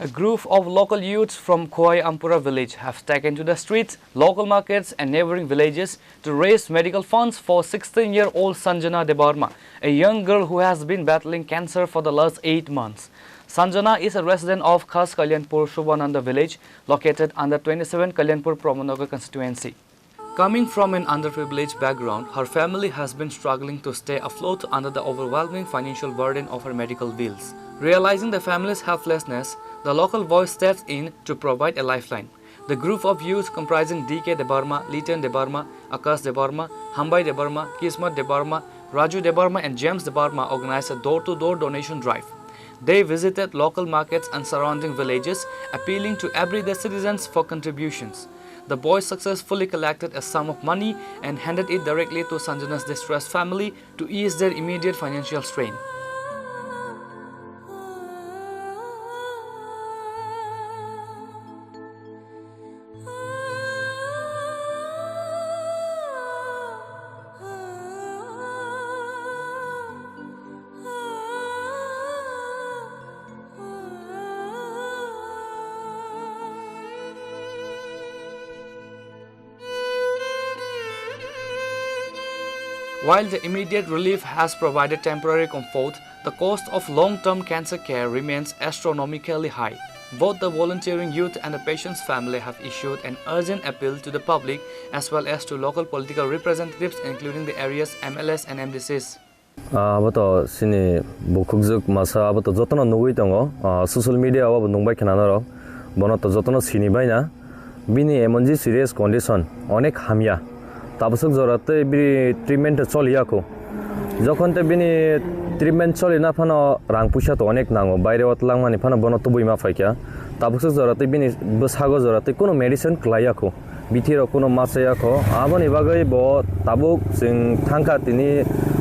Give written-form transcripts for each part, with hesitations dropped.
A group of local youths from Khowai Ampura village have taken to the streets, local markets and neighboring villages to raise medical funds for 16-year-old Sanjana Debbarma, a young girl who has been battling cancer for the last 8 months. Sanjana is a resident of Khas Kalyanpur Subhananda village located under 27 Kalyanpur-Pramodnagar constituency. Coming from an underprivileged background, her family has been struggling to stay afloat under the overwhelming financial burden of her medical bills. Realizing the family's helplessness, the local voice steps in to provide a lifeline. The group of youth comprising D.K. Debbarma, Litan Debbarma, Akash Debbarma, Khowai Debbarma, Kismat Debbarma, Raju Debbarma and James Debbarma organized a door-to-door donation drive. They visited local markets and surrounding villages, appealing to everyday citizens for contributions. The boys successfully collected a sum of money and handed it directly to Sanjana's distressed family to ease their immediate financial strain. While the immediate relief has provided temporary comfort, the cost of long-term cancer care remains astronomically high. Both the volunteering youth and the patient's family have issued an urgent appeal to the public as well as to local political representatives including the area's MLAs and MDCs. 아부터 신이 목국적 마사 아부터 저토나 누구 있던 거 소셜 미디어 아부 농바이 캐나나로 뭐나또 저토나 신이 바이나 비니 에먼지 시리어스 컨디션 어넥 함이야 তাবসক জরাতে B treatment চলিয়াকো যখন তে বিনি treatment চলি না Fanon রাং পুষা তো অনেক নাঙ্গো বাইরে অতলাং মানে ফানো বন তো বইমা ফাইকা তাবসক জরাতে বিনি বসাগো জরাতে কোনো মেডিসিন ক্লাইয়াকো বিথির কোনো মাসায়াকো আবনি বাগৈ ব তাবুক সিং থাঙ্কা তিনি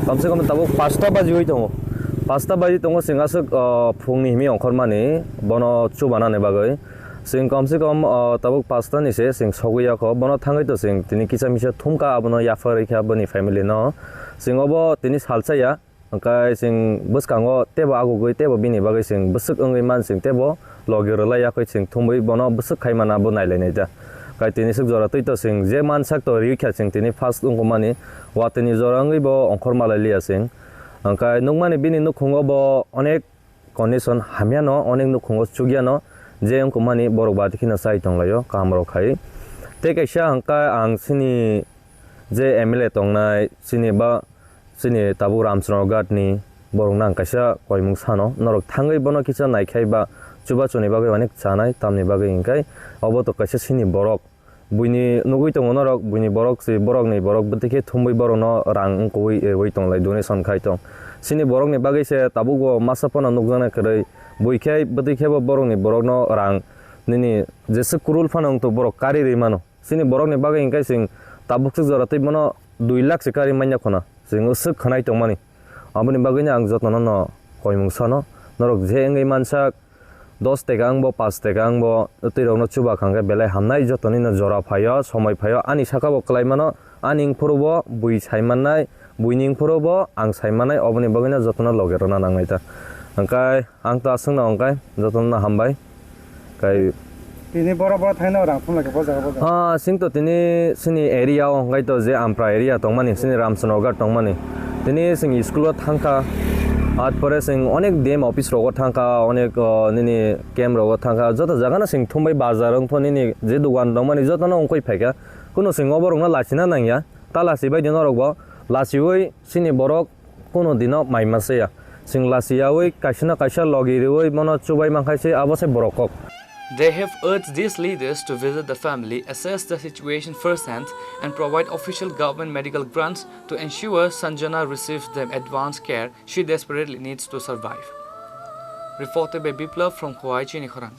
কমসে কম তাবুক 5টা বাজি হই দङ 5টা বাজি দङ সিংআসক ফুংনি হিমি অংখর মানে বন চুবানানে বাগৈ सिंह कम से कम तब पास्ता निसे सिंह सगुया को बनो थांगै तो सिंह तिनी किसा मिसा थुमका अबनो याफर इखा बनि फैमिली न सिंह अब तिनी सालसाया अंकाय सिंह बसकांगो तेबो आगु गय तेबो बिनि बागै सिंह बसक अंगै मान सिंह तेबो लगिरला याखै सिंह थुमै बनो बसक खाइमाना बनायलायनाय जा काय तिनी सक जरा तै तो सिंह जे मान sak तो रिख्या सिंह तिनी फास्ट अंगो माने वा तिनी जरांगै बो अंखर मालायलिया सिंह अंकाय नुंगमाने बिनि नुखुंगो बो अनेक कन्डिशन हामिया न अनेक नुखुंगो चुगिया न जे अंको माने बरक बादिखिना साइ तंलायो कामरो खाइ तेकेशा अंका आं सिनि जे एमएलए तंनाय सिनि बा सिनि ताबु रामचन्द्र गाटनि बरक नांकाशा कयमुं सानो नरक थांगै बनो किसा नायखाय बा चुबा चनि बागै अनेक जानाय तामनि बागै इंकाय अबो तो काशा सिनि बरक बुइनि नुगै तंग नरक बुइनि बरक सि बरकनि बरक बतिखे थुमबै बरनो रां अंकोइ एवै तंलाय डोनेशन खाइ तंग सिनि बरकनि बागै से ताबुगो मासापना नुगजाना खरै बुइखाय बतिखेबो बरकनि बरकनो रां निनि जेसे कुरुल फानंग तो बरक कारि रिमानो सिनि बरकनि बागै इंकाय सिं ताबुकसो जरातै मनो 2 लाख से कारि मान्या खना सिं उसक खनाय तंमानि आबनि बागैनो आं जतन न कयमुं सानो नरक जे एंगै मानसा 10 टेका आंबो 5 टेका आंबो तैरौनो चुबा खांगे बेलाय हामनाय जतनि न जरा फायो समय फायो आनि साकाबो क्लाइमानो आनिं फुरबो बुइ साइमाननाय बुइनिं फुरबो आं साइमानाय अबनि बागैनो जतन लगेरना नांनायता अंकाय आं ता संना अंकाय जतन हामबाय काय तिनी बराबर थाइना रांफुं लागे बजागा हा सिं तो तिनी सिनि एरिया अंकाय तो जे आमप्रा एरिया तंमानि सिनि रामचन्द्रगार तंमानि तिनी सिं स्कुल थांका आत परे सिं अनेक डेम ऑफिस रगो थांका अनेक निनि केम रगो थांका जत जगाना सिं थुमबै बाजारं थनिनि जे दुकान तंमानि जतन अंकय फायका कुनो सिं अबरंना लासिना नांया तालासि बायदि नरगबो लासिवै सिनि बरक कुनो दिनो माइमासेया They have urged these leaders to visit the family, assess the situation firsthand, and provide official government medical grants to ensure Sanjana receives the advanced care she desperately needs to survive. Reported by Biplav from Khowai, Chini, Khorang.